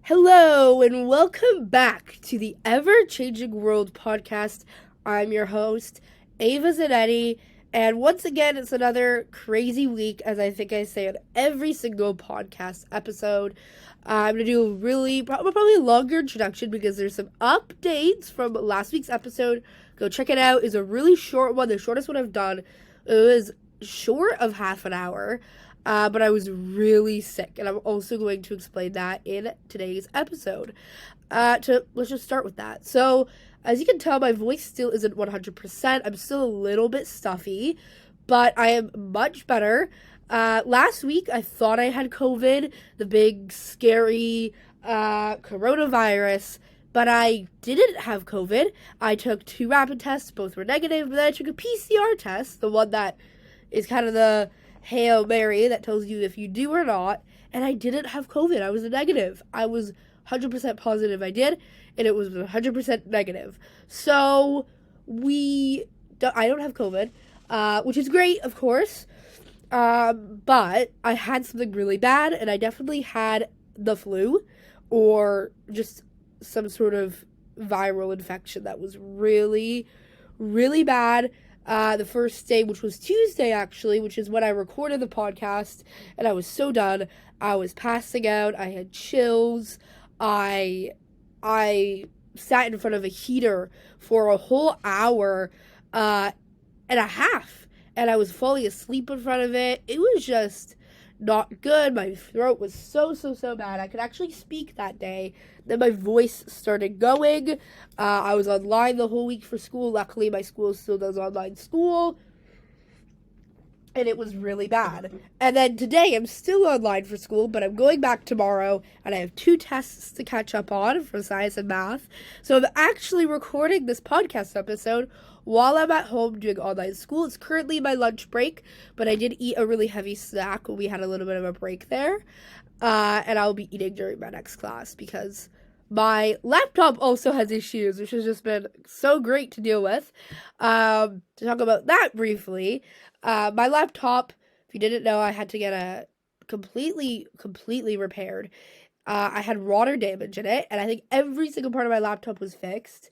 Hello, and welcome back to the Ever Changing World podcast. I'm your host, Ava Zanetti, and once again, it's another crazy week, as I think I say on every single podcast episode. I'm going to do a probably a longer introduction because there's some updates from last week's episode. Go check it out. It's a really short one, the shortest one I've done. It was short of half an hour. But I was really sick, and I'm also going to explain that in today's episode. Let's just start with that. So, as you can tell, my voice still isn't 100%. I'm still a little bit stuffy, but I am much better. Last week, I thought I had COVID, the big, scary coronavirus, but I didn't have COVID. I took 2 rapid tests, both were negative, but then I took a PCR test, the one that is kind of the Hail Mary that tells you if you do or not, and I didn't have COVID. I was negative. I was 100% positive I did, and it was 100% negative. So, I don't have COVID, which is great, of course, but I had something really bad, and I definitely had the flu, or just some sort of viral infection that was really, really bad. The first day, which was Tuesday, actually, which is when I recorded the podcast, and I was so done. I was passing out. I had chills. I sat in front of a heater for a whole hour and a half, and I was falling asleep in front of it. It was just not good. My throat was so bad. I could actually speak that day. Then my voice started going. I was online the whole week for school. Luckily, my school still does online school. And it was really bad. And then today, I'm still online for school, but I'm going back tomorrow, and I have 2 tests to catch up on for science and math. So I'm actually recording this podcast episode while I'm at home doing online school. It's currently my lunch break, but I did eat a really heavy snack when we had a little bit of a break there. And I'll be eating during my next class because my laptop also has issues, which has just been so great to deal with. To talk about that briefly, my laptop, if you didn't know, I had to get a completely repaired. I had water damage in it, and I think every single part of my laptop was fixed,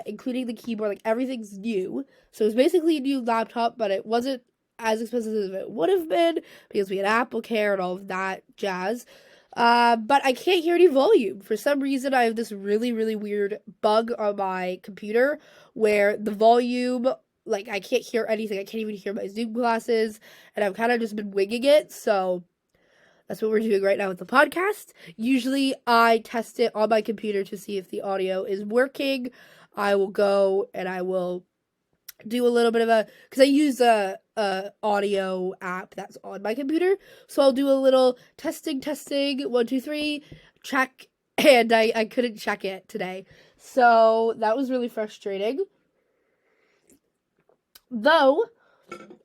including the keyboard. Like, everything's new. So it was basically a new laptop, but it wasn't as expensive as it would have been because we had Apple Care and all of that jazz. But I can't hear any volume. For some reason, I have this really weird bug on my computer where the volume, like, I can't hear anything. I can't even hear my Zoom classes, and I've kind of just been winging it, so that's what we're doing right now with the podcast. Usually, I test it on my computer to see if the audio is working. I will go and I will do a little bit of because I use a audio app that's on my computer, so I'll do a little testing, 1, 2, 3, check, and I couldn't check it today, so that was really frustrating. Though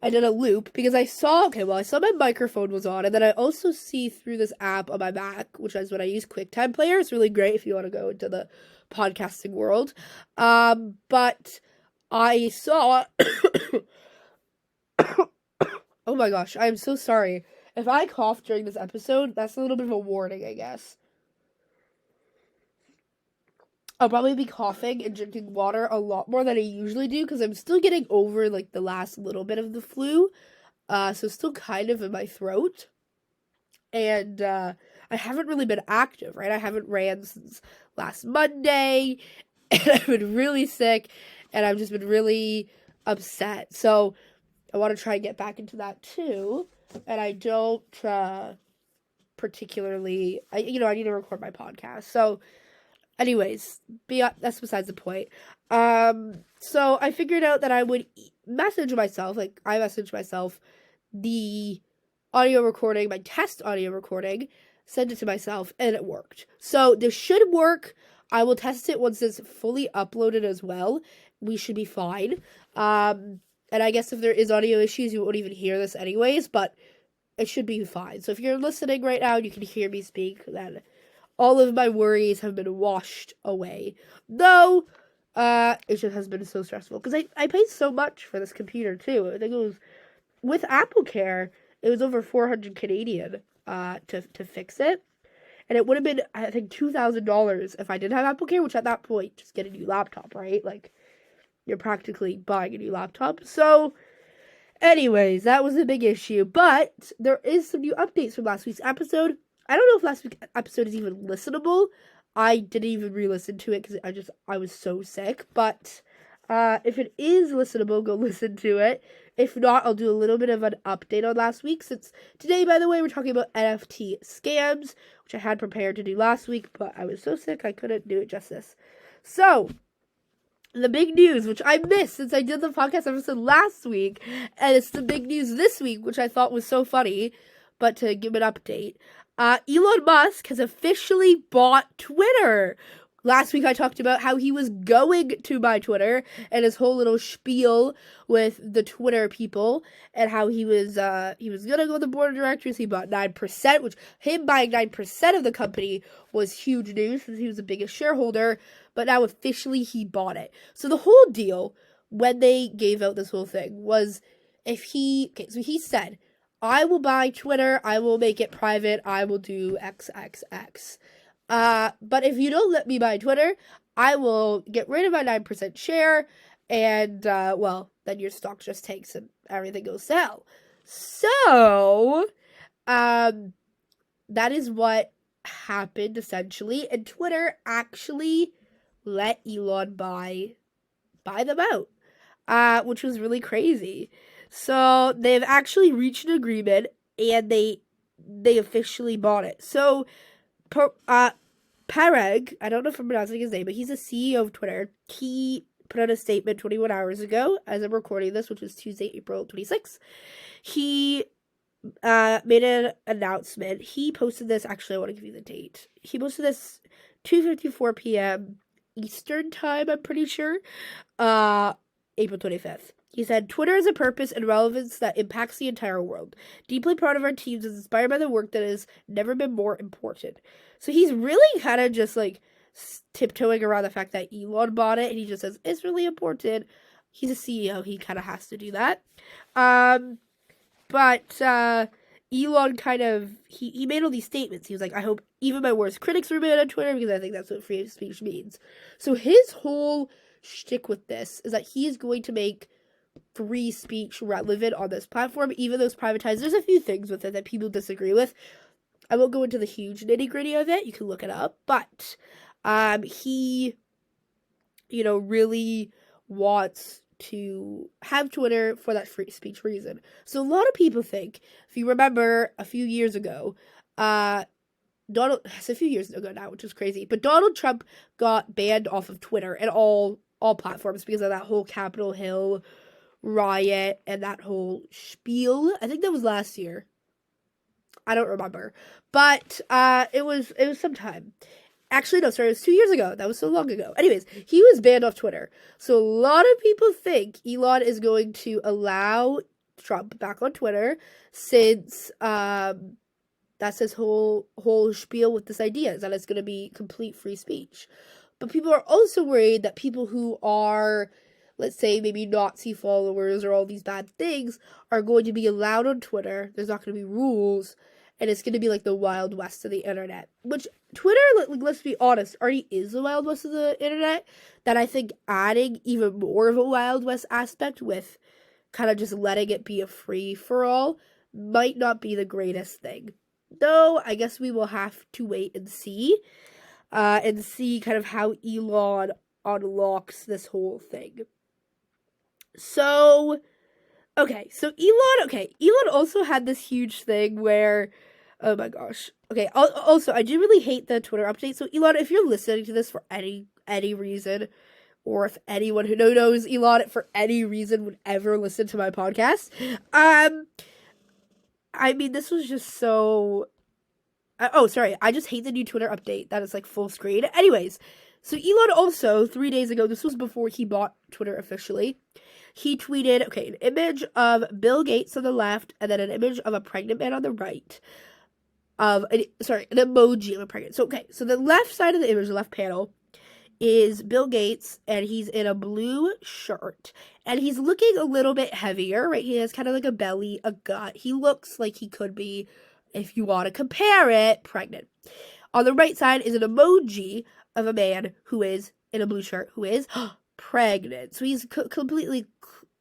I did a loop because I saw my microphone was on, and then I also see through this app on my Mac, which is what I use, QuickTime Player. It's really great if you want to go into the podcasting world. But I saw oh my gosh, I'm so sorry. If I cough during this episode, that's a little bit of a warning, I guess. I'll probably be coughing and drinking water a lot more than I usually do because I'm still getting over, like, the last little bit of the flu. So still kind of in my throat. And I haven't really been active, right? I haven't ran since last Monday. And I've been really sick. And I've just been really upset. So I want to try and get back into that too. And I don't particularly... I need to record my podcast. So... anyways, that's besides the point. So I figured out that I would message myself, like, I messaged myself the audio recording, my test audio recording, sent it to myself, and it worked. So this should work. I will test it once it's fully uploaded as well. We should be fine. And I guess if there is audio issues, you won't even hear this anyways, but it should be fine. So if you're listening right now and you can hear me speak, then all of my worries have been washed away. Though, it just has been so stressful. Because I paid so much for this computer, too. I think it was, with Apple Care, it was over 400 Canadian, to fix it. and it would have been, I think, $2,000 if I didn't have Apple Care, which at that point, just get a new laptop, right? Like, you're practically buying a new laptop. So, anyways, that was a big issue. But there is some new updates from last week's episode. I don't know if last week's episode is even listenable. I didn't even re-listen to it because I was so sick. But if it is listenable, go listen to it. If not, I'll do a little bit of an update on last week. Since today, by the way, we're talking about NFT scams, which I had prepared to do last week, but I was so sick I couldn't do it justice. So, the big news, which I missed since I did the podcast episode last week, and it's the big news this week, which I thought was so funny, but to give an update, Elon Musk has officially bought Twitter. Last week I talked about how he was going to buy Twitter and his whole little spiel with the Twitter people and how he was gonna go to the board of directors. He bought 9%, which him buying 9% of the company was huge news since he was the biggest shareholder. But now officially he bought it. So the whole deal when they gave out this whole thing was so he said, I will buy Twitter, I will make it private, I will do XXX. But if you don't let me buy Twitter, I will get rid of my 9% share, and, then your stock just tanks and everything goes to hell. So, that is what happened, essentially, and Twitter actually let Elon buy them out, which was really crazy. So, they've actually reached an agreement, and they officially bought it. So, Parag, I don't know if I'm pronouncing his name, but he's the CEO of Twitter. He put out a statement 21 hours ago, as I'm recording this, which is Tuesday, April 26th. He made an announcement. He posted this, actually, I want to give you the date. He posted this 2:54 p.m. Eastern time, I'm pretty sure, April 25th. He said, Twitter has a purpose and relevance that impacts the entire world. Deeply proud of our teams and inspired by the work that has never been more important. So he's really kind of just like tiptoeing around the fact that Elon bought it, and he just says, it's really important. He's a CEO, he kind of has to do that. But Elon kind of, he made all these statements. He was like, I hope even my worst critics remain on Twitter, because I think that's what free speech means. So his whole shtick with this is that he is going to make free speech relevant on this platform, even though it's privatized. There's a few things with it that people disagree with. I won't go into the huge nitty-gritty of it. You can look it up. But he, really wants to have Twitter for that free speech reason. So a lot of people think, if you remember a few years ago, it's a few years ago now, which is crazy, but Donald Trump got banned off of Twitter and all platforms because of that whole Capitol Hill riot and that whole spiel. I think that was last year. I don't remember. But it was some time. Actually, no, sorry, it was 2 years ago. That was so long ago. Anyways, he was banned off Twitter. So a lot of people think Elon is going to allow Trump back on Twitter since that's his whole spiel with this idea, is that it's going to be complete free speech. But people are also worried that people who are, let's say, maybe Nazi followers or all these bad things are going to be allowed on Twitter. There's not going to be rules, and it's going to be like the Wild West of the internet. Which Twitter, let's be honest, already is the Wild West of the internet. That I think adding even more of a Wild West aspect with kind of just letting it be a free-for-all might not be the greatest thing. Though, I guess we will have to wait and see kind of how Elon unlocks this whole thing. So, Elon also had this huge thing where, oh my gosh. Okay, also, I do really hate the Twitter update. So, Elon, if you're listening to this for any reason, or if anyone who knows Elon for any reason would ever listen to my podcast, I mean, this was just so... I just hate the new Twitter update that is like full screen. Anyways, so Elon also, 3 days ago, this was before he bought Twitter officially, he tweeted, an image of Bill Gates on the left, and then an image of a pregnant man on the right. An emoji of a pregnant. So the left side of the image, the left panel, is Bill Gates, and he's in a blue shirt, and he's looking a little bit heavier, right? He has kind of like a belly, a gut. He looks like he could be, if you want to compare it, pregnant. On the right side is an emoji of a man who is in a blue shirt who is pregnant. So he's completely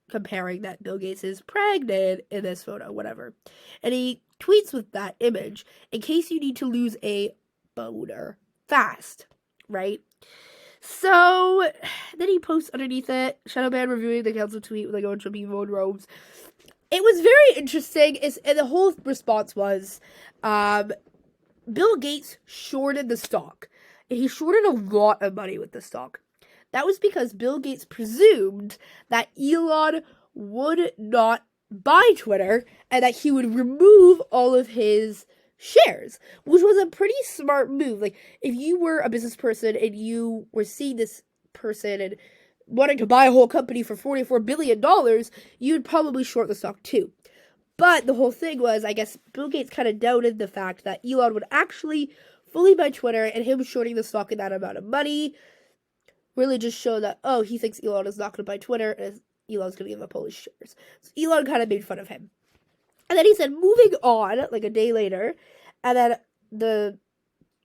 comparing that Bill Gates is pregnant in this photo, whatever. And he tweets with that image, in case you need to lose a boner fast, right? So then he posts underneath it, Shadowban reviewing the council tweet with like a bunch of people in robes. It was very interesting, and the whole response was, Bill Gates shorted the stock, and he shorted a lot of money with the stock. That was because Bill Gates presumed that Elon would not buy Twitter and that he would remove all of his shares, which was a pretty smart move. Like, if you were a business person and you were seeing this person and wanting to buy a whole company for $44 billion, you'd probably short the stock too. But the whole thing was, I guess, Bill Gates kind of doubted the fact that Elon would actually fully buy Twitter, and him shorting the stock in that amount of money really just showed that, oh, he thinks Elon is not going to buy Twitter, and Elon's going to give up all his shares. So Elon kind of made fun of him. And then he said, moving on, like a day later, and then the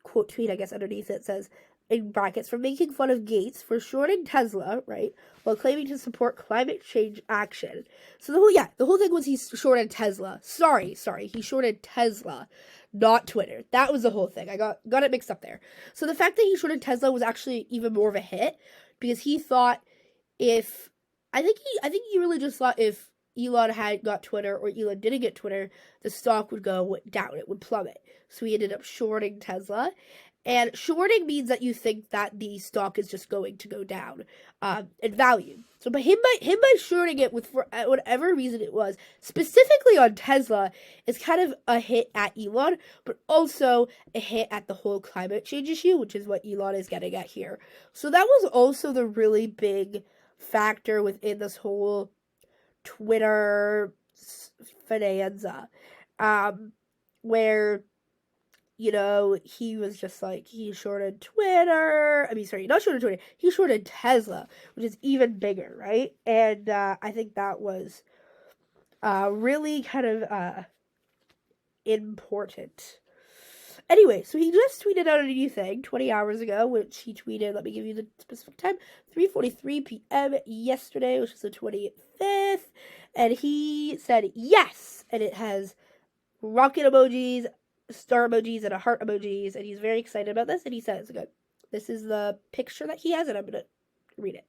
quote tweet, I guess, underneath it says, in brackets, for making fun of Gates for shorting Tesla, right, while claiming to support climate change action. So the whole thing was he shorted Tesla. Sorry, he shorted Tesla, not Twitter. That was the whole thing. I got it mixed up there. So the fact that he shorted Tesla was actually even more of a hit, because he thought I think he really just thought if Elon had got Twitter or Elon didn't get Twitter, the stock would go down. It would plummet. So he ended up shorting Tesla. And shorting means that you think that the stock is just going to go down in value. So by him by shorting it for whatever reason it was, specifically on Tesla, is kind of a hit at Elon, but also a hit at the whole climate change issue, which is what Elon is getting at here. So that was also the really big factor within this whole Twitter finanza, where, you know, he was just like, he shorted Twitter. I mean, sorry, not shorted Twitter. He shorted Tesla, which is even bigger, right? And I think that was really kind of important. Anyway, so he just tweeted out a new thing 20 hours ago, which he tweeted, let me give you the specific time, 3:43 p.m. yesterday, which is the 25th. And he said, yes! And it has rocket emojis, star emojis, and a heart emojis, and he's very excited about this, and he says, good, this is the picture that he has, and I'm going to read it.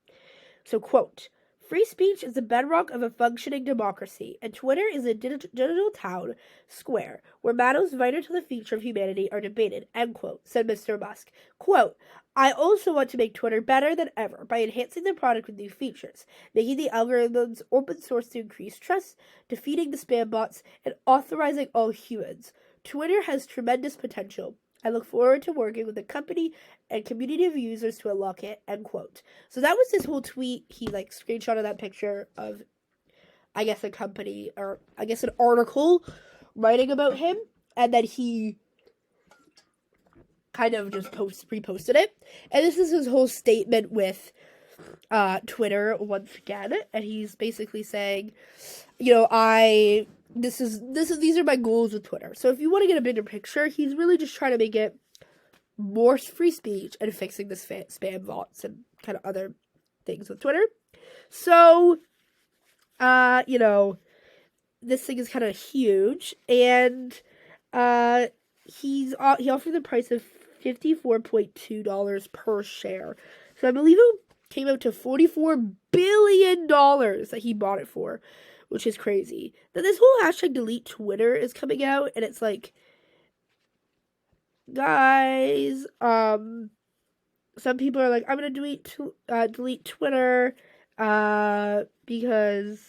So, quote, free speech is the bedrock of a functioning democracy, and Twitter is a digital town square where matters vital to the future of humanity are debated, end quote, said Mr. Musk. Quote, I also want to make Twitter better than ever by enhancing the product with new features, making the algorithms open source to increase trust, defeating the spam bots, and authorizing all humans. Twitter has tremendous potential. I look forward to working with the company and community of users to unlock it, end quote. So that was his whole tweet. He, like, screenshotted that picture of, I guess, a company, or I guess an article writing about him, and then he kind of just reposted it. And this is his whole statement with Twitter once again, and he's basically saying, you know, these are my goals with Twitter. So if you want to get a bigger picture, he's really just trying to make it more free speech and fixing the spam bots and kind of other things with Twitter. So, you know, this thing is kind of huge, and he offered the price of $54.2 per share. So I believe it came out to $44 billion that he bought it for, which is crazy. Then this whole hashtag delete Twitter is coming out, and it's like, guys, some people are like, I'm gonna delete Twitter, because,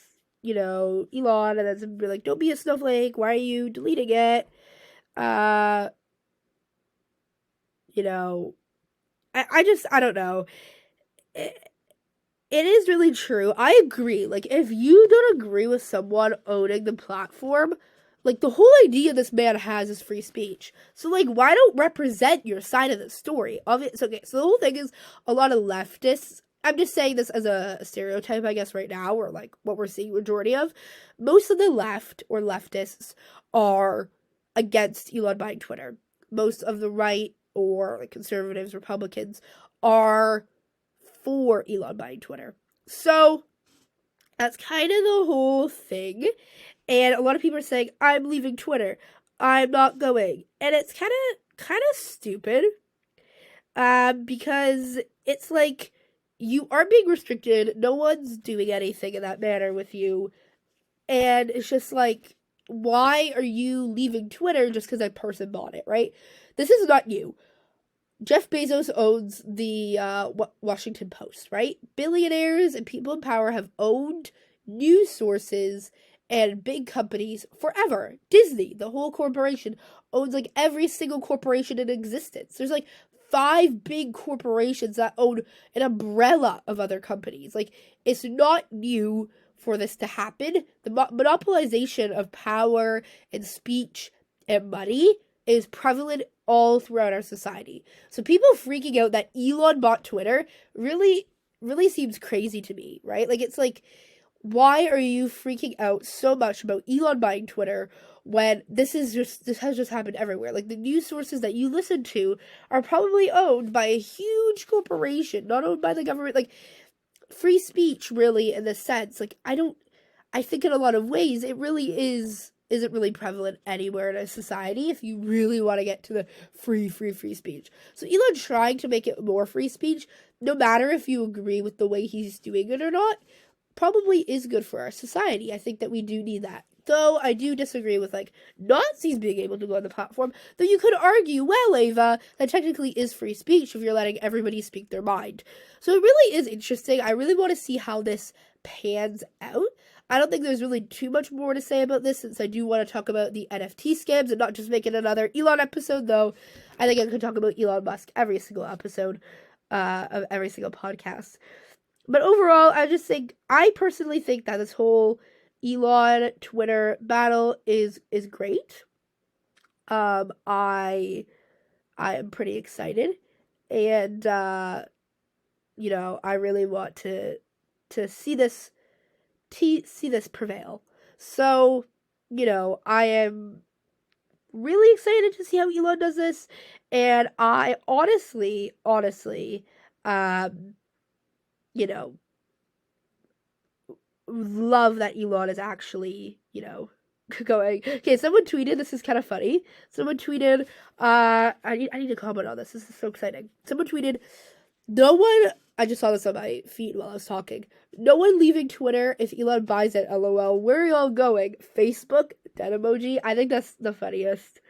you know, Elon, and then some people are like, don't be a snowflake, why are you deleting it? You know, I don't know. It is really true. I agree. Like, if you don't agree with someone owning the platform, like, the whole idea this man has is free speech. So, like, why don't represent your side of the story of it? So, okay, so the whole thing is a lot of leftists. I'm just saying this as a stereotype, I guess, right now, or, like, what we're seeing majority of. Most of the left or leftists are against Elon buying Twitter. Most of the right or like conservatives, Republicans, are for Elon buying Twitter. So that's kind of the whole thing. And a lot of people are saying, I'm leaving Twitter. I'm not going. And it's kind of stupid. Because it's like you are being restricted. No one's doing anything in that manner with you. And it's just like, why are you leaving Twitter just because a person bought it, right? This is not you. Jeff Bezos owns the Washington Post, right? Billionaires and people in power have owned news sources and big companies forever. Disney, the whole corporation, owns like every single corporation in existence. There's like 5 big corporations that own an umbrella of other companies. Like, it's not new for this to happen. The monopolization of power and speech and money is prevalent all throughout our society. So people freaking out that Elon bought Twitter really seems crazy to me, right? Like, it's like, why are you freaking out so much about Elon buying Twitter when this has just happened everywhere? Like, the news sources that you listen to are probably owned by a huge corporation, not owned by the government. Like, free speech, really, in this sense, like, I think in a lot of ways it really isn't really prevalent anywhere in a society if you really want to get to the free speech. So Elon trying to make it more free speech, no matter if you agree with the way he's doing it or not, probably is good for our society. I think that we do need that. Though I do disagree with, like, Nazis being able to go on the platform, though you could argue, well, Ava, that technically is free speech if you're letting everybody speak their mind. So it really is interesting. I really want to see how this pans out. I don't think there's really too much more to say about this, since I do want to talk about the NFT scams and not just make it another Elon episode, though I think I could talk about Elon Musk every single episode of every single podcast. But overall, I personally think that this whole Elon Twitter battle is great. I am pretty excited, and you know, I really want to see this prevail. So, you know, I am really excited to see how Elon does this, and I honestly, you know, love that Elon is actually, you know, going. Okay, someone tweeted, this is kind of funny. Someone tweeted, I need to comment on this. This is so exciting. Someone tweeted, I just saw this on my feed while I was talking. No one leaving Twitter if Elon buys it, LOL. Where are y'all going? Facebook? Dead emoji? I think that's the funniest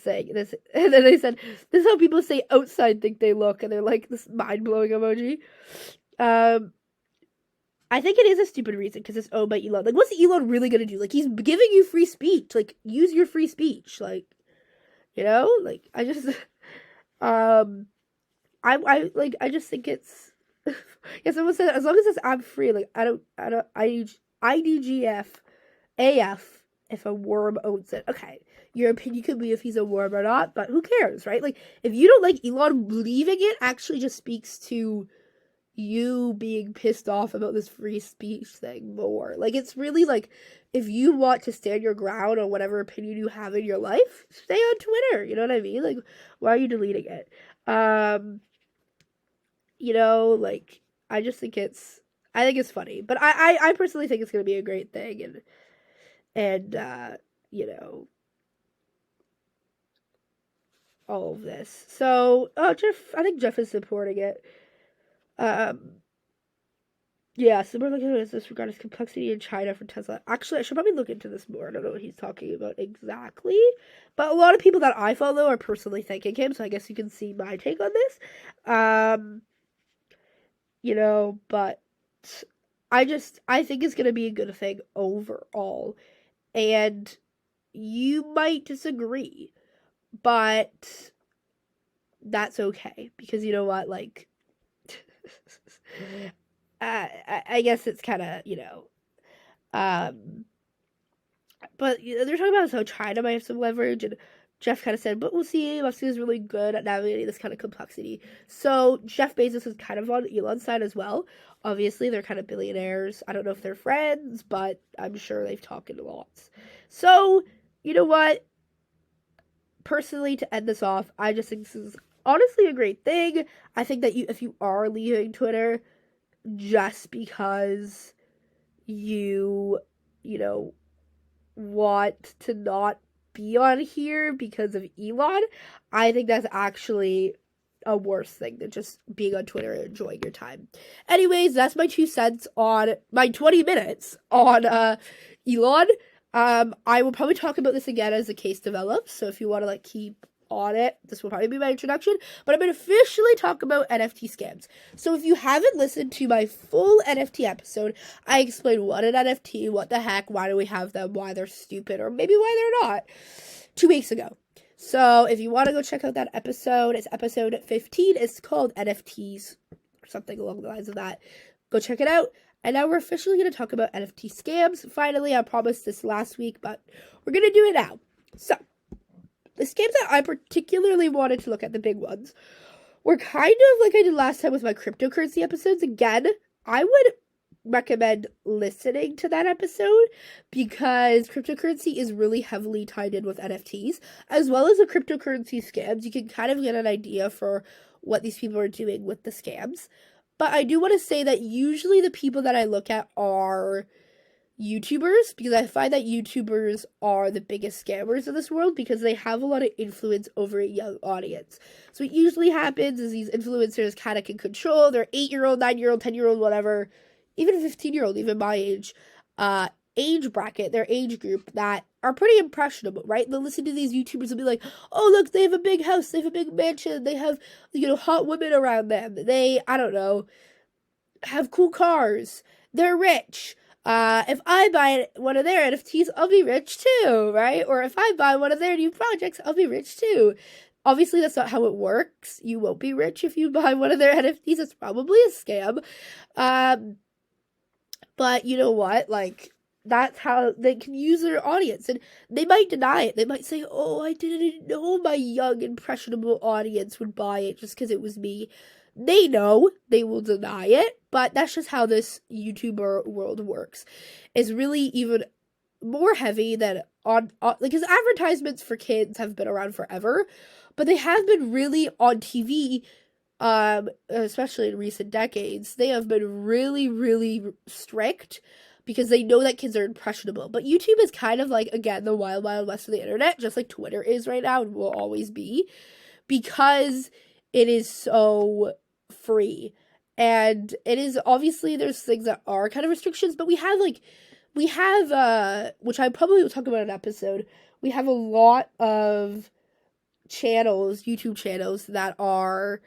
thing. And then they said, this is how people say outside think they look, and they're like this mind-blowing emoji. I think it is a stupid reason because it's owned by Elon. Like, what's Elon really gonna do? Like, he's giving you free speech. Like, use your free speech. Like, you know? Like, I just, I just think it's, yeah, someone said, as long as it's ad free, like, IDGF, AF, if a worm owns it. Okay, your opinion could be if he's a worm or not, but who cares, right? Like, if you don't like Elon leaving it, actually just speaks to you being pissed off about this free speech thing more. Like, it's really like, if you want to stand your ground on whatever opinion you have in your life, stay on Twitter. You know what I mean? Like, why are you deleting it? You know, like, I think it's funny, but I personally think it's gonna be a great thing, and you know, all of this. So, Jeff, I think Jeff is supporting it. Yeah, so we're looking at this regarding complexity in China for Tesla. Actually, I should probably look into this more. I don't know what he's talking about exactly. But a lot of people that I follow are personally thanking him, so I guess you can see my take on this. You know, but I think it's going to be a good thing overall. And you might disagree, but that's okay. Because you know what, like, I guess it's kind of, you know, but they're talking about how China might have some leverage, and Jeff kind of said, but we'll see. Musk is really good at navigating this kind of complexity. So Jeff Bezos is kind of on Elon's side as well. Obviously, they're kind of billionaires. I don't know if they're friends, but I'm sure they've talked a lot. So, you know what? personally, to end this off, I just think this is honestly a great thing. I think that if you are leaving Twitter just because you know, want to not be on here because of Elon, I think that's actually a worse thing than just being on Twitter and enjoying your time. Anyways, that's my 2 cents on my 20 minutes on Elon. I will probably talk about this again as the case develops, so if you want to keep on it, this will probably be my introduction, but I'm going to officially talk about NFT scams. So if you haven't listened to my full NFT episode, I explain what an NFT, what the heck, why do we have them, why they're stupid, or maybe why they're not, 2 weeks ago. So if you want to go check out that episode, it's episode 15, it's called NFTs, or something along the lines of that. Go check it out. And now we're officially going to talk about NFT scams. Finally, I promised this last week, but we're going to do it now. So, the scams that I particularly wanted to look at, the big ones, were kind of like I did last time with my cryptocurrency episodes. Again, I would recommend listening to that episode because cryptocurrency is really heavily tied in with NFTs, as well as the cryptocurrency scams. You can kind of get an idea for what these people are doing with the scams. But I do want to say that usually the people that I look at are YouTubers, because I find that YouTubers are the biggest scammers in this world because they have a lot of influence over a young audience. So what usually happens is these influencers kind of can control their 8-year-old, 9-year-old, 10-year-old, whatever, even 15-year-old, even my age bracket, their age group that are pretty impressionable, right? They'll listen to these YouTubers and be like, oh, look, they have a big house, they have a big mansion, they have, hot women around them, they, I don't know, have cool cars, they're rich. If I buy one of their NFTs, I'll be rich too, right? Or if I buy one of their new projects, I'll be rich too. Obviously, that's not how it works. You won't be rich if you buy one of their NFTs. It's probably a scam. But you know what? That's how they can use their audience. And they might deny it. They might say, oh, I didn't know my young, impressionable audience would buy it just because it was me. They know they will deny it, but that's just how this YouTuber world works. It's really even more heavy than because advertisements for kids have been around forever, but they have been really on TV, especially in recent decades. They have been really, really strict because they know that kids are impressionable. But YouTube is kind of again, the wild, wild west of the internet, just like Twitter is right now and will always be, because it is so free. And it is, obviously there's things that are kind of restrictions, but we have which I probably will talk about in an episode, we have a lot of channels, YouTube channels that are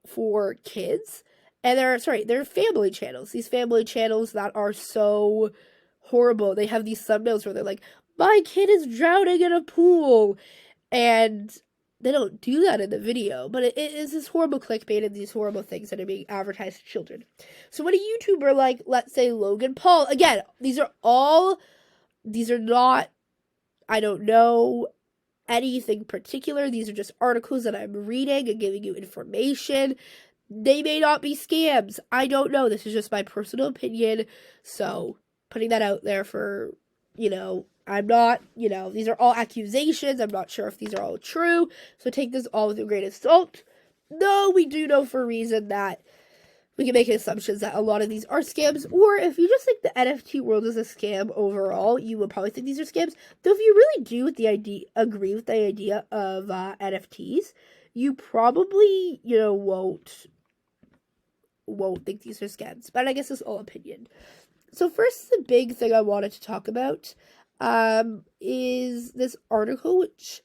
for kids, and they're family channels. These family channels that are so horrible. They have these thumbnails where they're like, my kid is drowning in a pool, and they don't do that in the video, but it is this horrible clickbait and these horrible things that are being advertised to children. So when a YouTuber let's say Logan Paul, again, these are not, I don't know anything particular, these are just articles that I'm reading and giving you information. They may not be scams, I don't know, this is just my personal opinion, so putting that out there for, I'm not, these are all accusations. I'm not sure if these are all true. So take this all with a grain of salt. No, we do know for a reason that we can make assumptions that a lot of these are scams. Or if you just think the NFT world is a scam overall, you would probably think these are scams. Though if you really do agree with the idea of NFTs, you probably, won't think these are scams. But I guess it's all opinion. So first, the big thing I wanted to talk about is this article which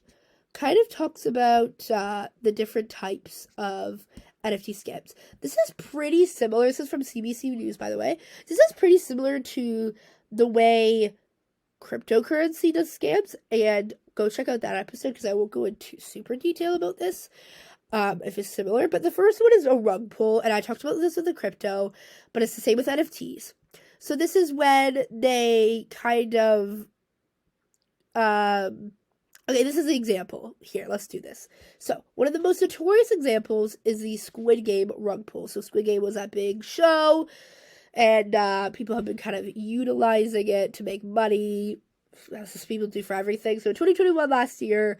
kind of talks about the different types of NFT scams. This is pretty similar. This is from CBC News, by the way. This is pretty similar to the way cryptocurrency does scams, and go check out that episode because I won't go into super detail about this if it's similar. But the first one is a rug pull, and I talked about this with the crypto, but it's the same with NFTs. So this is when they kind of okay, this is the example. Here, let's do this. So, one of the most notorious examples is the Squid Game rug pull. So, Squid Game was that big show, and people have been kind of utilizing it to make money as people do for everything. So 2021 last year,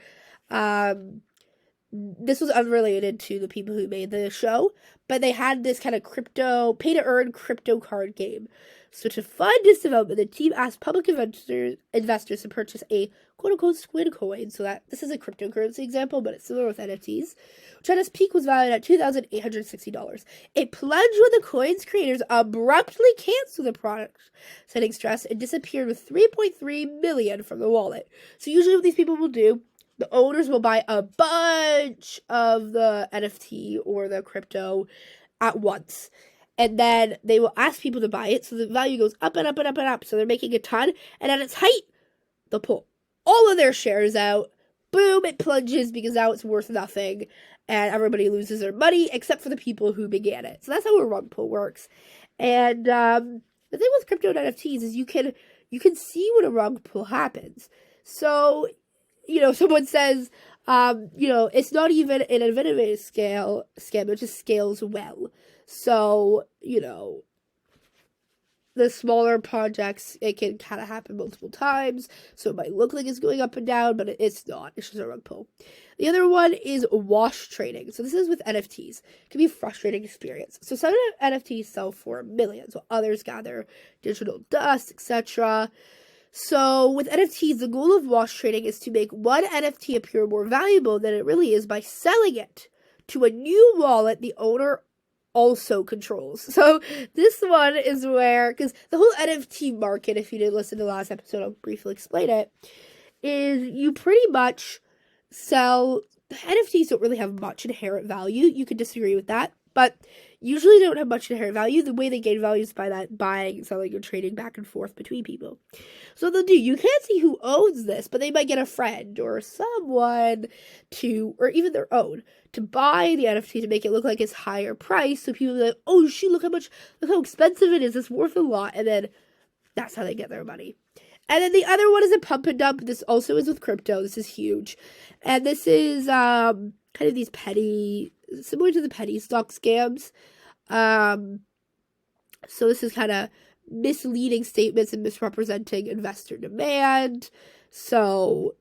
this was unrelated to the people who made the show, but they had this kind of crypto, pay-to-earn crypto card game. So to fund this development, the team asked public investors to purchase a quote-unquote squid coin. So that this is a cryptocurrency example, but it's similar with NFTs, which at its peak was valued at $2,860. It plunged when the coin's creators abruptly canceled the product, citing stress, and disappeared with $3.3 million from the wallet. So usually what these people will do, the owners will buy a bunch of the NFT or the crypto at once. And then they will ask people to buy it. So the value goes up and up and up and up. So they're making a ton. And at its height, they'll pull all of their shares out. Boom, it plunges because now it's worth nothing. And everybody loses their money except for the people who began it. So that's how a rug pull works. And the thing with crypto and NFTs is you can see when a rug pull happens. So someone says, it's not even an infinite scam, it just scales well. So, the smaller projects, it can kind of happen multiple times. So it might look like it's going up and down, but it's not. It's just a rug pull. The other one is wash trading. So this is with NFTs. It can be a frustrating experience. So some NFTs sell for millions, while others gather digital dust, etc. So with NFTs, the goal of wash trading is to make one NFT appear more valuable than it really is by selling it to a new wallet the owner also controls. So this one is where, because the whole NFT market, if you didn't listen to the last episode, I'll briefly explain it, is you pretty much sell, NFTs don't really have much inherent value. You could disagree with that, but usually they don't have much inherent value. The way they gain value is by that buying and selling or trading back and forth between people. So they'll do, you can't see who owns this, but they might get a friend or someone to, or even their own, to buy the NFT to make it look like it's higher price. So people are like, oh shoot, look how expensive it is. It's worth a lot. And then that's how they get their money. And then the other one is a pump and dump. This also is with crypto. This is huge. And this is kind of these petty, similar to the penny stock scams. So this is kind of misleading statements and misrepresenting investor demand. So,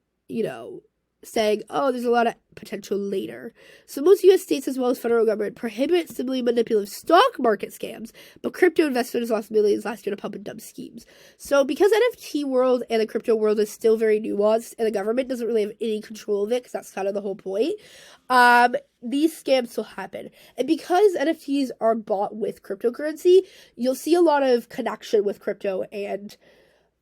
saying, oh, there's a lot of potential later. So most U.S. states as well as federal government prohibit similarly manipulative stock market scams, but crypto investors lost millions last year to pump and dump schemes. So because NFT world and the crypto world is still very nuanced and the government doesn't really have any control of it, because that's kind of the whole point, these scams still happen. And because NFTs are bought with cryptocurrency, you'll see a lot of connection with crypto and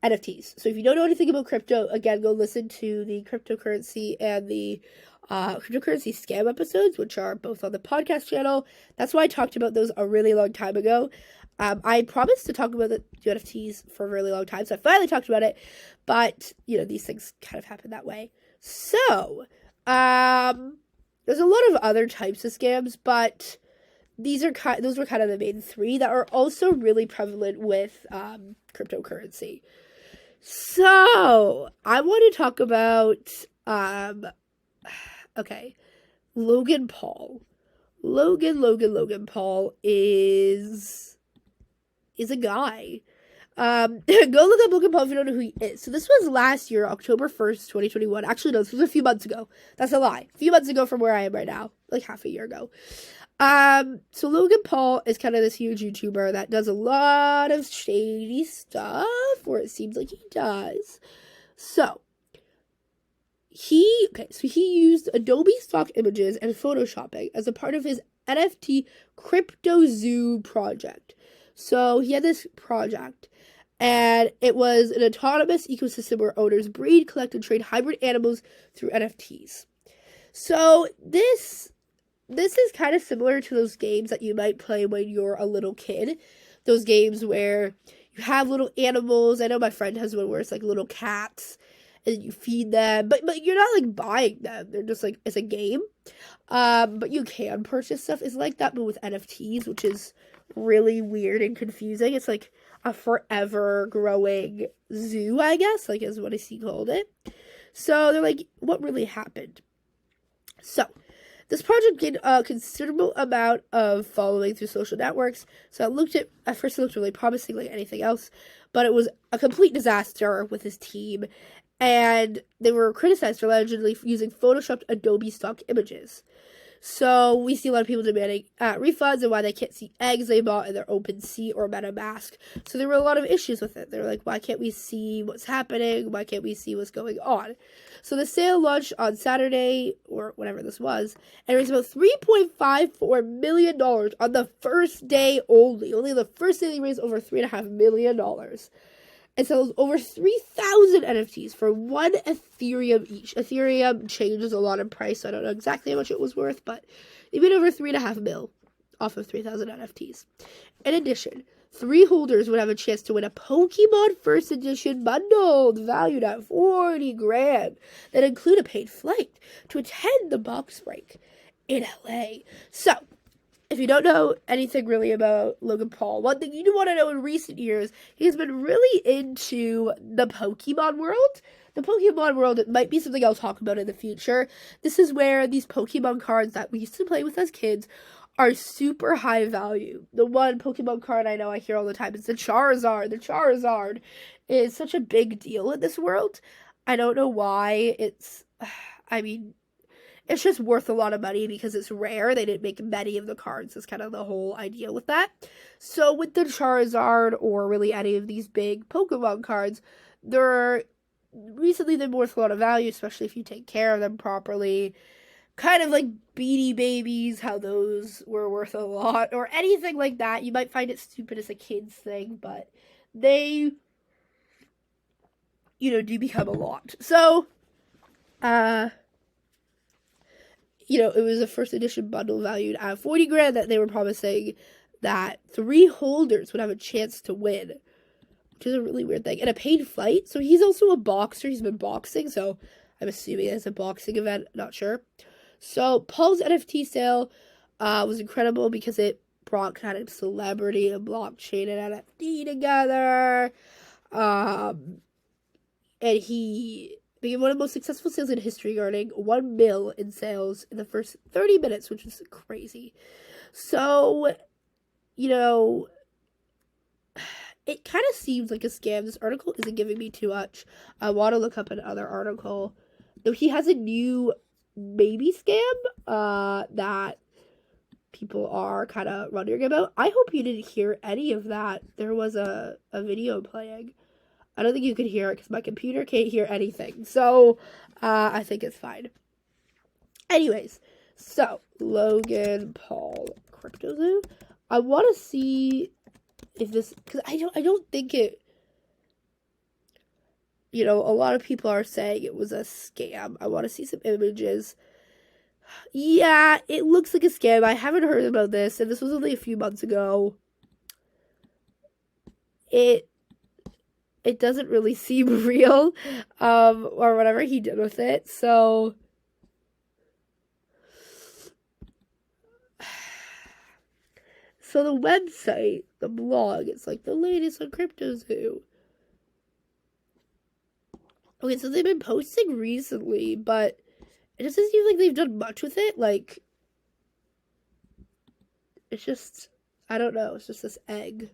NFTs. So if you don't know anything about crypto, again, go listen to the cryptocurrency and the cryptocurrency scam episodes, which are both on the podcast channel. That's why I talked about those a really long time ago. I promised to talk about the NFTs for a really long time, so I finally talked about it. But, these things kind of happen that way. So, there's a lot of other types of scams, but those were kind of the main three that are also really prevalent with cryptocurrency. So, I want to talk about, Logan Paul. Logan Paul is a guy. Go look up Logan Paul if you don't know who he is. So this was last year, October 1st, 2021. Actually, no, this was a few months ago. That's a lie. A few months ago from where I am right now. Like half a year ago. So Logan Paul is kind of this huge YouTuber that does a lot of shady stuff, or it seems like he does. So he used Adobe stock images and photoshopping as a part of his NFT Crypto Zoo project. So he had this project, and it was an autonomous ecosystem where owners breed, collect, and trade hybrid animals through NFTs. So this is kind of similar to those games that you might play when you're a little kid. Those games where you have little animals. I know my friend has one where it's like little cats and you feed them. But you're not like buying them. They're just like, it's a game. But you can purchase stuff. It's like that, but with NFTs, which is really weird and confusing. It's like a forever growing zoo, I guess, like is what I see called it. So they're like, what really happened? So This project gained a considerable amount of following through social networks. So at first it looked really promising like anything else, but it was a complete disaster with his team. And they were criticized for allegedly using photoshopped Adobe stock images. So we see a lot of people demanding refunds and why they can't see eggs they bought in their OpenSea or MetaMask. So there were a lot of issues with it. They were like, why can't we see what's happening? Why can't we see what's going on? So the sale launched on Saturday, or whatever this was, and it was about $3.54 million on the first day only. Only the first day they raised over $3.5 million. It sells over 3,000 NFTs for 1 Ethereum each. Ethereum changes a lot in price, so I don't know exactly how much it was worth, but they made over $3.5 million off of 3,000 NFTs. In addition, 3 holders would have a chance to win a Pokemon First Edition bundle valued at $40,000 that include a paid flight to attend the box break in LA. So, if you don't know anything really about Logan Paul, one thing you do want to know in recent years, he's been really into the Pokemon world. The Pokemon world, it might be something I'll talk about in the future. This is where these Pokemon cards that we used to play with as kids are super high value. The one Pokemon card I know I hear all the time is the Charizard. The Charizard is such a big deal in this world. I don't know why. It's just worth a lot of money because it's rare. They didn't make many of the cards. That's kind of the whole idea with that. So with the Charizard or really any of these big Pokemon cards, they've been worth a lot of value, especially if you take care of them properly. Kind of like Beanie Babies, how those were worth a lot, or anything like that. You might find it stupid as a kid's thing, but they, do become a lot. So, it was a first edition bundle valued at $40,000 that they were promising that 3 holders would have a chance to win, which is a really weird thing. And a paid flight. So he's also a boxer. He's been boxing, so I'm assuming it's a boxing event. Not sure. So Paul's NFT sale was incredible because it brought kind of celebrity and blockchain and NFT together. And he became one of the most successful sales in history, earning $1 million in sales in the first 30 minutes, which is crazy. So, it kind of seems like a scam. This article isn't giving me too much. I want to look up another article. Though he has a new baby scam that people are kind of wondering about. I hope you didn't hear any of that. There was a video playing. I don't think you could hear it because my computer can't hear anything. So, I think it's fine. Anyways, so, Logan Paul Crypto Zoo. I want to see if this, because I don't think it, a lot of people are saying it was a scam. I want to see some images. Yeah, it looks like a scam. I haven't heard about this, and this was only a few months ago. It doesn't really seem real, or whatever he did with it, so the website, the blog, it's like the latest on CryptoZoo. Okay, so they've been posting recently, but it doesn't seem like they've done much with it, like, it's just, I don't know, it's just this egg.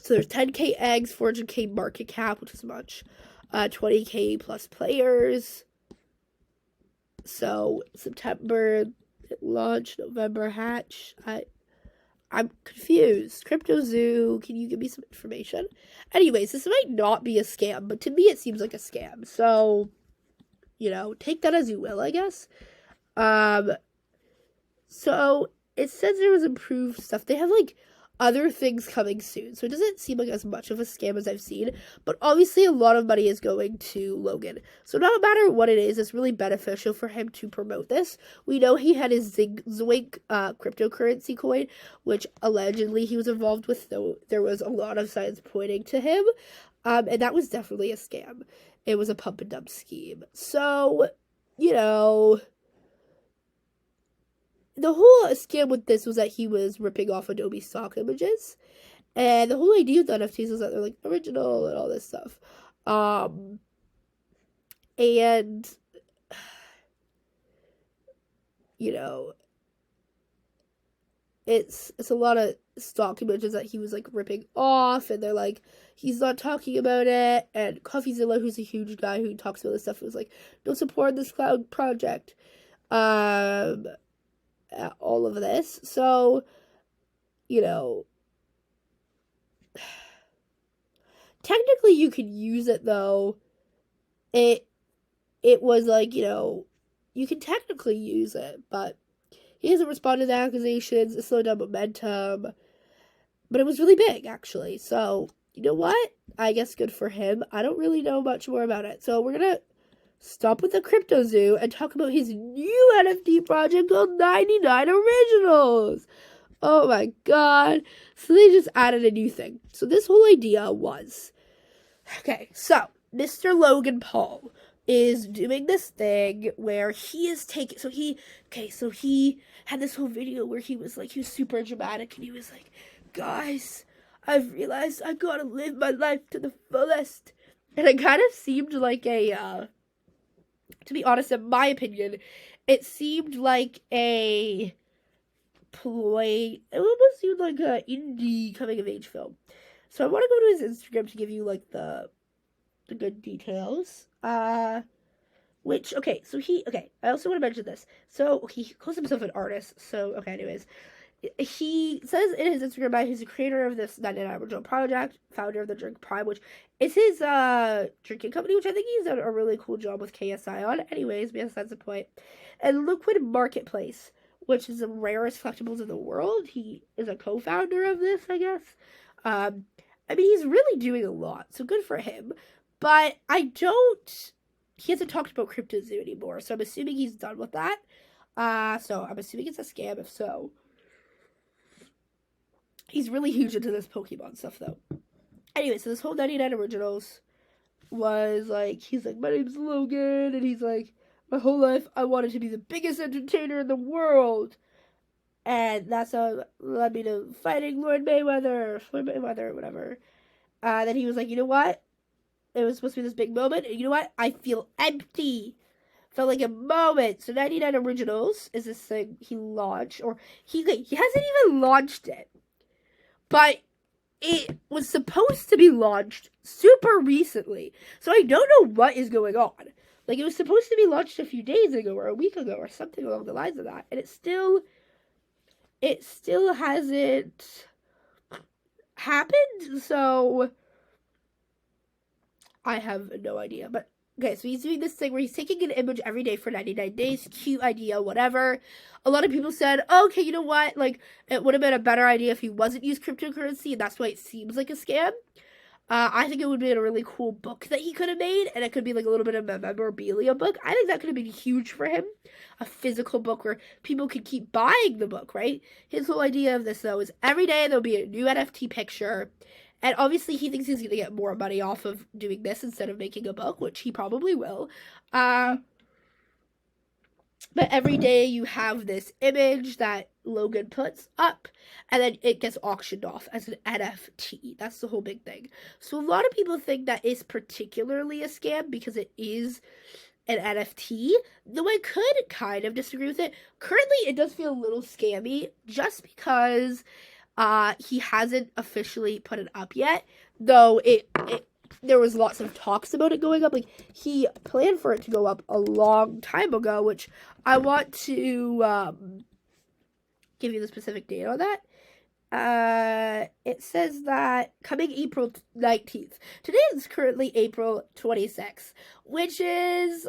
So there's 10K eggs, 400K market cap, which is much, 20K plus players. So September it launched, November hatch. I'm confused. CryptoZoo, can you give me some information? Anyways, this might not be a scam, but to me it seems like a scam. So, take that as you will, I guess. So it says there was improved stuff. They have other things coming soon, so it doesn't seem like as much of a scam as I've seen, but obviously a lot of money is going to Logan, so no matter what it is, it's really beneficial for him to promote this. We know he had his Zwink cryptocurrency coin, which allegedly he was involved with, though there was a lot of signs pointing to him, and that was definitely a scam. It was a pump and dump scheme. So, the whole scam with this was that he was ripping off Adobe stock images, and the whole idea of the NFTs was that they're original and all this stuff. And, you know, it's a lot of stock images that he was like ripping off, and they're like, he's not talking about it. And CoffeeZilla, who's a huge guy who talks about this stuff, was like, don't support this cloud project. All of this. So, you know, technically you could use it though. It was like, you know, you can technically use it, but he hasn't responded to accusations. It slowed down momentum. But it was really big, actually. So, you know what? I guess good for him. I don't really know much more about it. So, we're going to stop with the Crypto Zoo and talk about his new NFT project called 99 Originals. Oh my god. So, they just added a new thing. So, this whole idea was, okay, so Mr. Logan Paul is doing this thing where he is taking, so he had this whole video where he was super dramatic, and he was like, guys, I've realized I gotta live my life to the fullest. And it kind of seemed like to be honest, in my opinion, it seemed like a ploy. It almost seemed like an indie coming of age film. So I want to go to his Instagram to give you like the good details. I also want to mention this. So he calls himself an artist. So okay, anyways, he says in his Instagram bio he's a creator of this 99 Original project, founder of the Drink Prime, which is his drinking company, which I think he's done a really cool job with KSI on. Anyways, because that's the point. And Liquid Marketplace, which is the rarest collectibles in the world. He is a co-founder of this, I guess. I mean, he's really doing a lot, so good for him. But he hasn't talked about Crypto Zoo anymore, so I'm assuming he's done with that. So I'm assuming it's a scam, if so. He's really huge into this Pokemon stuff, though. Anyway, so this whole 99 Originals was like, he's like, my name's Logan, and he's like, my whole life I wanted to be the biggest entertainer in the world. And that's how led me to fighting Floyd Mayweather, whatever. Then he was like, you know what? It was supposed to be this big moment, and you know what? I feel empty. Felt like a moment. So 99 Originals is this thing he launched, or he hasn't even launched it, but it was supposed to be launched super recently. So I don't know what is going on. Like, it was supposed to be launched a few days ago or a week ago or something along the lines of that, and it still hasn't happened. So I have no idea. But okay, so he's doing this thing where he's taking an image every day for 99 days. Cute idea, whatever. A lot of people said, oh, okay, you know what? Like, it would have been a better idea if he wasn't used cryptocurrency, and that's why it seems like a scam. I think it would be a really cool book that he could have made, and it could be like a little bit of a memorabilia book. I think that could have been huge for him. A physical book where people could keep buying the book, right? His whole idea of this, though, is every day there'll be a new NFT picture. And obviously he thinks he's going to get more money off of doing this instead of making a book, which he probably will. But every day you have this image that Logan puts up, and then it gets auctioned off as an NFT. That's the whole big thing. So a lot of people think that is particularly a scam because it is an NFT, though I could kind of disagree with it. Currently, it does feel a little scammy just because he hasn't officially put it up yet, though there was lots of talks about it going up. Like, he planned for it to go up a long time ago, which I want to give you the specific date on that. It says that coming April 19th. Today is currently April 26th, which is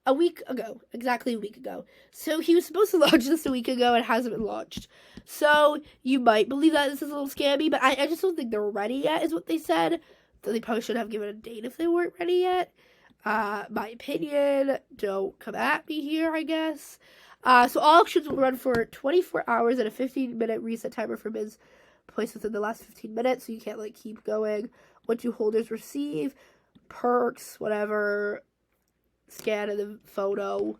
a week ago, exactly a week ago. So he was supposed to launch this a week ago and hasn't been launched. So you might believe that this is a little scammy, but I just don't think they're ready yet, is what they said. So they probably should have given a date if they weren't ready yet. My opinion, don't come at me here, I guess. So all auctions will run for 24 hours and a 15-minute reset timer for bids placed within the last 15 minutes, so you can't, like, keep going. What do holders receive? Perks, whatever. Scan of the photo.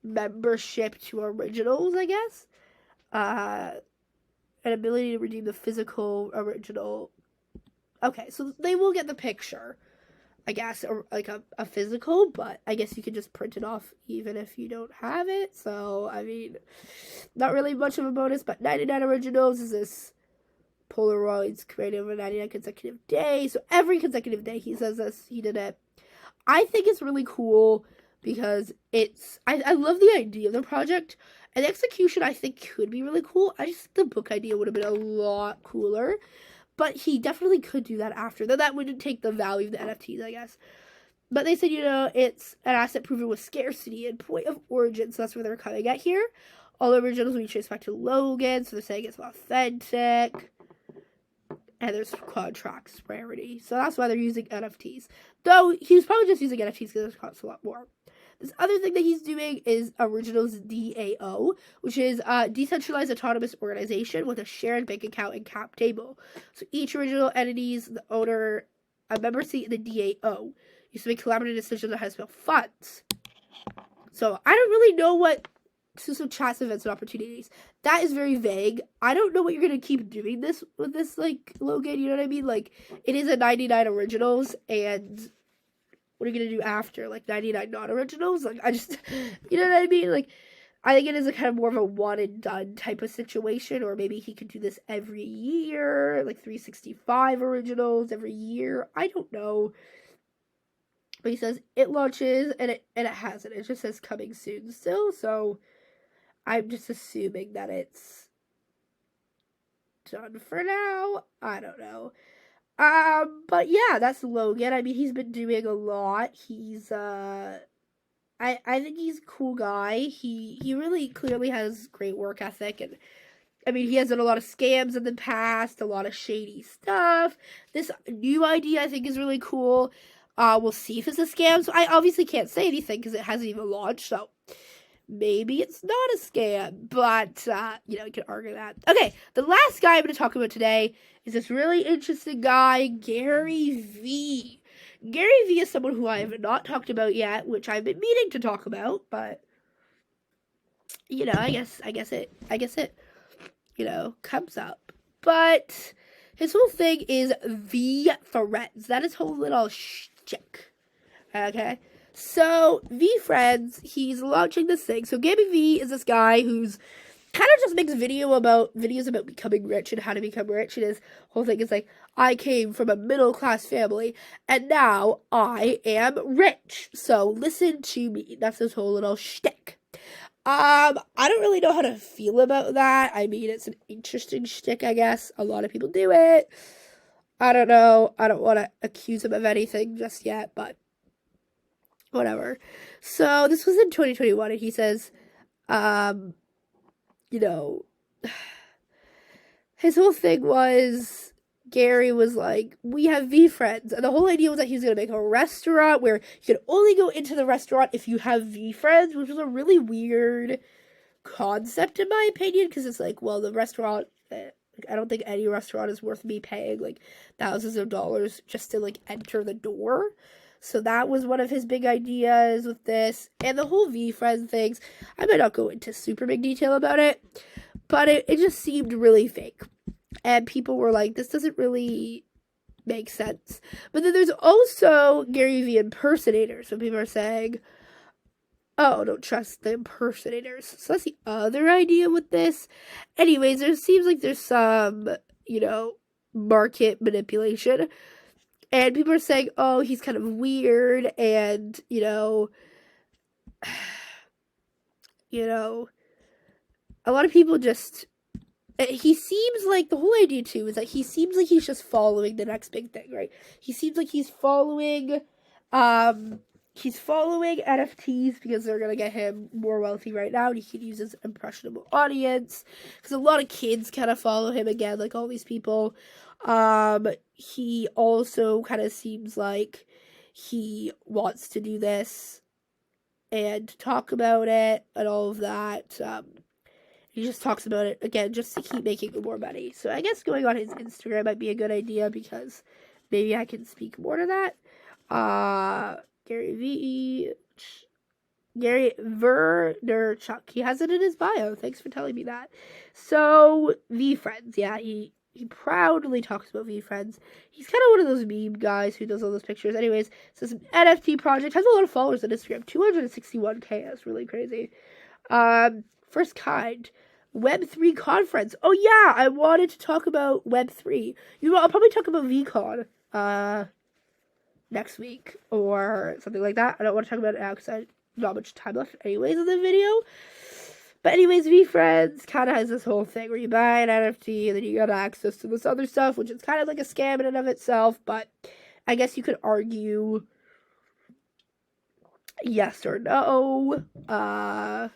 Membership to originals, I guess. An ability to redeem the physical original. Okay, so they will get the picture. I guess, or like a physical, but I guess you can just print it off even if you don't have it. So, I mean, not really much of a bonus, but 99 originals is this Polaroids created over 99 consecutive days. So, every consecutive day he says this, he did it. I think it's really cool because I love the idea of the project. And the execution, I think, could be really cool. I just think the book idea would have been a lot cooler. But he definitely could do that after. Though that wouldn't take the value of the NFTs, I guess. But they said, it's an asset proven with scarcity and point of origin. So that's where they're coming at here. All originals will be traced back to Logan. So they're saying it's authentic. And there's contracts rarity. So that's why they're using NFTs. Though he's probably just using NFTs because it costs a lot more. This other thing that he's doing is Originals DAO, which is a decentralized autonomous organization with a shared bank account and cap table. So each original entity's the owner, a member seat in the DAO. Used to make collaborative decisions on how to spend funds. So I don't really know what exclusive chats, events, and opportunities. That is very vague. I don't know what you're gonna keep doing this with this, like, Logan. You know what I mean? Like, it is a 99 originals, and what are you gonna do after, like 99 non-originals? Like, I just, you know what I mean? Like, I think it is a kind of more of a one and done type of situation, or maybe he could do this every year, like 365 originals every year. I don't know. But he says it launches, and it hasn't. It just says coming soon still. So I'm just assuming that it's done for now. I don't know. But yeah, that's Logan. I mean, he's been doing a lot. He's I think he's a cool guy. He really clearly has great work ethic, and I mean, he has done a lot of scams in the past, a lot of shady stuff. This new idea I think is really cool. We'll see if it's a scam. So I obviously can't say anything because it hasn't even launched. So maybe it's not a scam, but you can argue that. Okay, the last guy I'm going to talk about today is this really interesting guy, Gary V. Gary V is someone who I have not talked about yet, which I've been meaning to talk about, but I guess it comes up. But his whole thing is V Friends. That is whole little shtick. Okay? So, V Friends, he's launching this thing. So, Gabby V is this guy who's kind of just makes videos about becoming rich and how to become rich. And his whole thing is like, I came from a middle class family and now I am rich. So, listen to me. That's his whole little shtick. I don't really know how to feel about that. I mean, it's an interesting shtick, I guess. A lot of people do it. I don't know. I don't want to accuse him of anything just yet, but whatever. So, this was in 2021, and he says, his whole thing was, Gary was like, we have V Friends. And the whole idea was that he was going to make a restaurant where you could only go into the restaurant if you have V Friends, which was a really weird concept in my opinion, because it's like, well, the restaurant, I don't think any restaurant is worth me paying like thousands of dollars just to like enter the door. So that was one of his big ideas with this. And the whole V Friends things, I might not go into super big detail about it, but it just seemed really fake. And people were like, this doesn't really make sense. But then there's also Gary V impersonators. So people are saying, oh, don't trust the impersonators. So that's the other idea with this. Anyways, there seems like there's some, market manipulation. And people are saying, oh, he's kind of weird. And, a lot of people just, he seems like, the whole idea too is that he seems like he's just following the next big thing, right? He seems like he's following NFTs because they're going to get him more wealthy right now, and he can use his impressionable audience, because a lot of kids kind of follow him again, like all these people. He also kind of seems like he wants to do this and talk about it and all of that. He just talks about it, again, just to keep making more money. So I guess going on his Instagram might be a good idea, because maybe I can speak more to that. Gary Vaynerchuk. He has it in his bio. Thanks for telling me that. So, V Friends. Yeah, he He proudly talks about VeeFriends. He's kind of one of those meme guys who does all those pictures. Anyways, so it's an NFT project. Has a lot of followers on Instagram. 261K. That's really crazy. First kind. Web3 conference. Oh yeah, I wanted to talk about Web3. I'll probably talk about VCon next week or something like that. I don't want to talk about it now because I not much time left anyways in the video. But anyways, VeeFriends kind of has this whole thing where you buy an NFT and then you get access to this other stuff, which is kind of like a scam in and of itself, but I guess you could argue yes or no. The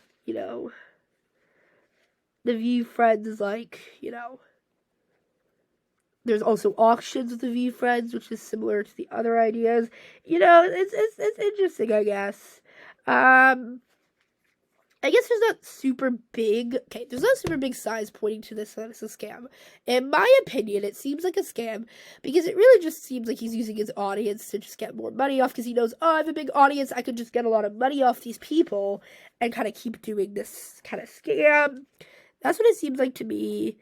VeeFriends is like, there's also auctions with the VeeFriends, which is similar to the other ideas. It's interesting, I guess. I guess there's not super big size pointing to this as a scam. In my opinion, it seems like a scam because it really just seems like he's using his audience to just get more money off because he knows, I have a big audience, I could just get a lot of money off these people and kind of keep doing this kind of scam. That's what it seems like to me.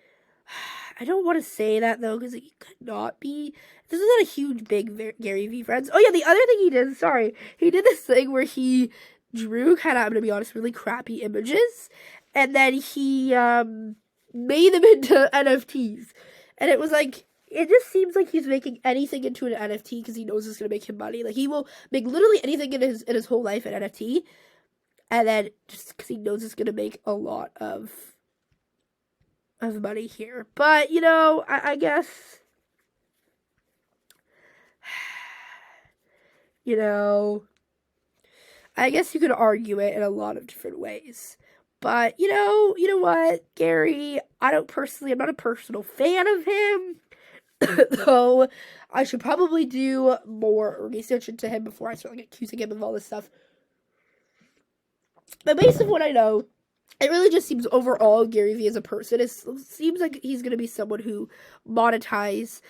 I don't want to say that though because it could not be. This is not a huge, big Gary VeeFriends. Oh yeah, the other thing he did this thing where he drew kind of, I'm gonna be honest, really crappy images, and then he made them into NFTs, and it was like, it just seems like he's making anything into an NFT because he knows it's gonna make him money. Like he will make literally anything in his whole life an NFT, and then just because he knows it's gonna make a lot of money here. But I guess I guess you could argue it in a lot of different ways. But, you know what, Gary, I'm not a personal fan of him. Though I should probably do more research into him before I start accusing him of all this stuff. But based on what I know, it really just seems overall Gary Vee as a person, it seems like he's going to be someone who monetizes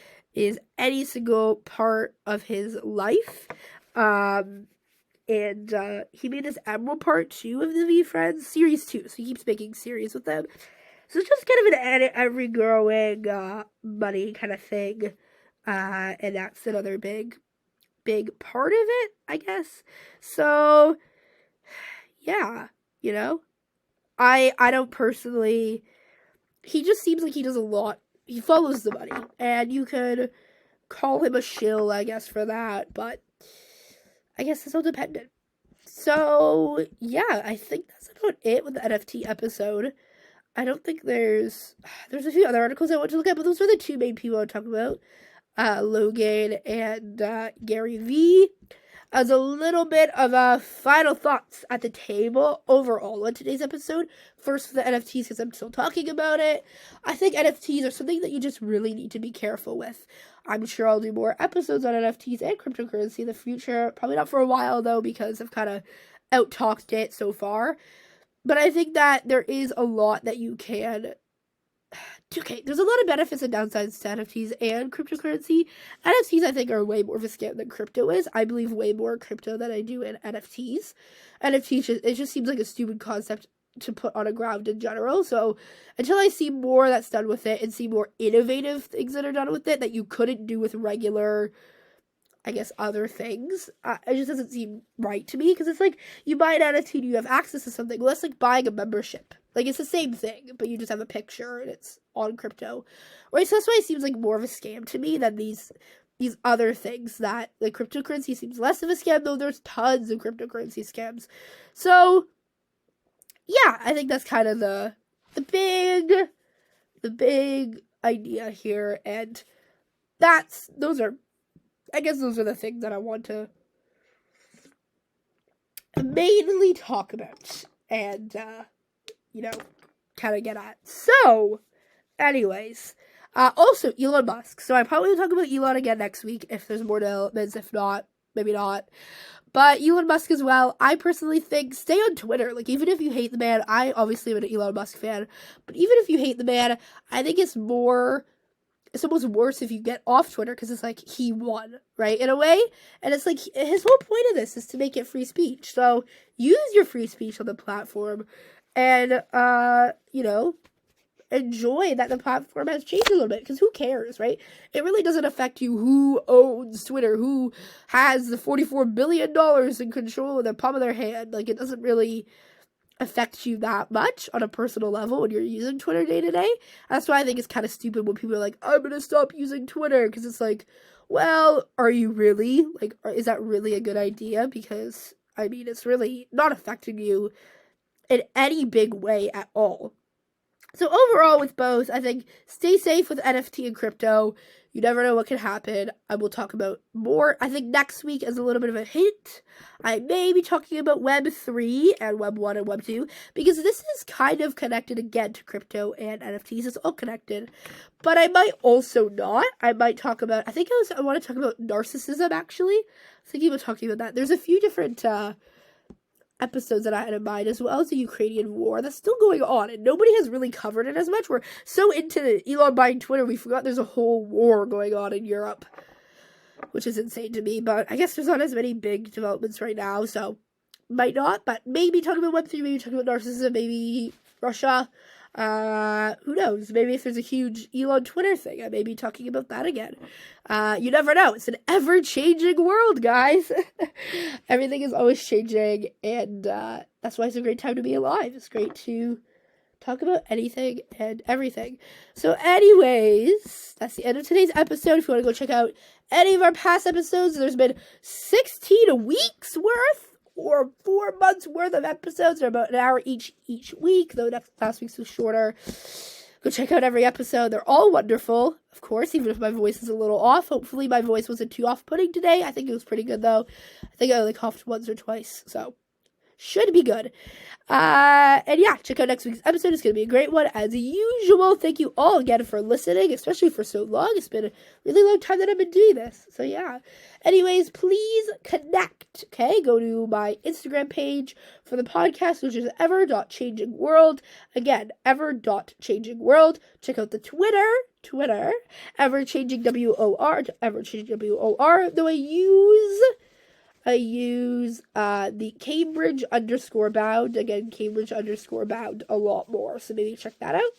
any single part of his life. And he made this Emerald Part 2 of the VeeFriends, Series 2, so he keeps making series with them. So it's just kind of an ever-growing money kind of thing, and that's another big part of it, I guess. So, yeah, I don't personally, he just seems like he does a lot, he follows the money, and you could call him a shill, I guess, for that, but I guess it's all dependent. So, yeah, I think that's about it with the NFT episode. I don't think there's a few other articles I want to look at, but those are the two main people I want to talk about. Logan and Gary Vee. As a little bit of final thoughts at the table overall on today's episode. First for the NFTs, because I'm still talking about it. I think NFTs are something that you just really need to be careful with. I'm sure I'll do more episodes on NFTs and cryptocurrency in the future. Probably not for a while, though, because I've kind of out-talked it so far. But I think that there is a lot that you can... Okay, there's a lot of benefits and downsides to NFTs and cryptocurrency. NFTs, I think, are way more of a scam than crypto is. I believe way more crypto than I do in NFTs. NFTs, it just seems like a stupid concept to put on a ground in general. So until I see more that's done with it and see more innovative things that are done with it that you couldn't do with regular, I guess, other things, it just doesn't seem right to me. Because it's like, you buy an NFT and you have access to something. Well, that's like buying a membership. Like, it's the same thing, but you just have a picture and it's on crypto. Right, so that's why it seems like more of a scam to me than these other things that, like, cryptocurrency seems less of a scam, though there's tons of cryptocurrency scams. So, yeah, I think that's kind of the big idea here, and those are the things that I want to mainly talk about, and, kind of get at. So, anyways, also, Elon Musk. So I probably will talk about Elon again next week if there's more developments. If not, maybe not. But Elon Musk as well, I personally think, stay on Twitter. Like, even if you hate the man, I obviously am an Elon Musk fan, but even if you hate the man, I think it's almost worse if you get off Twitter, because it's like, he won, right, in a way? And it's like, his whole point of this is to make it free speech. So, use your free speech on the platform, and, enjoy that the platform has changed a little bit, because who cares, right? It really doesn't affect you who owns Twitter, who has the $44 billion in control in the palm of their hand. Like, it doesn't really affect you that much on a personal level when you're using Twitter day to day. That's why I think it's kind of stupid when people are like, I'm gonna stop using Twitter, because it's like, well, are you really? Like, is that really a good idea? Because, I mean, it's really not affecting you in any big way at all. So overall, with both, I think stay safe with NFT and crypto. You never know what can happen. I will talk about more. I think next week, as a little bit of a hint, I may be talking about Web 3 and Web 1 and Web 2, because this is kind of connected again to crypto and NFTs. It's all connected. But I might also not. I might talk about, I want to talk about narcissism, actually. I was thinking about talking about that. There's a few different episodes that I had in mind, as well as the Ukrainian war that's still going on, and nobody has really covered it as much. We're so into Elon buying Twitter, we forgot there's a whole war going on in Europe, which is insane to me, but I guess there's not as many big developments right now, so might not, but maybe talking about Web3, maybe talking about narcissism, maybe Russia, who knows, maybe if there's a huge Elon Twitter thing, I may be talking about that again. You never know. It's an ever-changing world, guys. Everything is always changing, and that's why it's a great time to be alive. It's great to talk about anything and everything. So anyways, that's the end of today's episode. If you want to go check out any of our past episodes, there's been 16 weeks worth or 4 months worth of episodes. They're about an hour each week, though last week's was shorter. Go check out every episode. They're all wonderful, of course, even if my voice is a little off. Hopefully my voice wasn't too off-putting today. I think it was pretty good, though. I think I only coughed once or twice, so should be good. And yeah, check out next week's episode. It's going to be a great one, as usual. Thank you all again for listening, especially for so long. It's been a really long time that I've been doing this, so yeah. Anyways, please connect, okay? Go to my Instagram page for the podcast, which is ever.changingworld. Again, ever.changingworld. Check out the Twitter, everchangingwor, everchangingwor. Though I use the Cambridge _bound. Again, Cambridge _bound a lot more. So maybe check that out.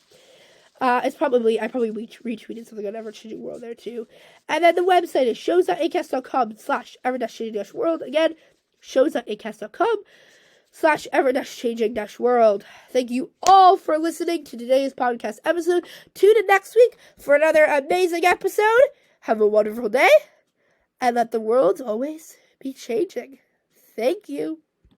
I probably retweeted something on Ever Changing World there too. And then the website is shows.acast.com/ever-changing-world. Again, shows.acast.com/ever-changing-world. Thank you all for listening to today's podcast episode. Tune in next week for another amazing episode. Have a wonderful day, and let the world always be changing. Thank you.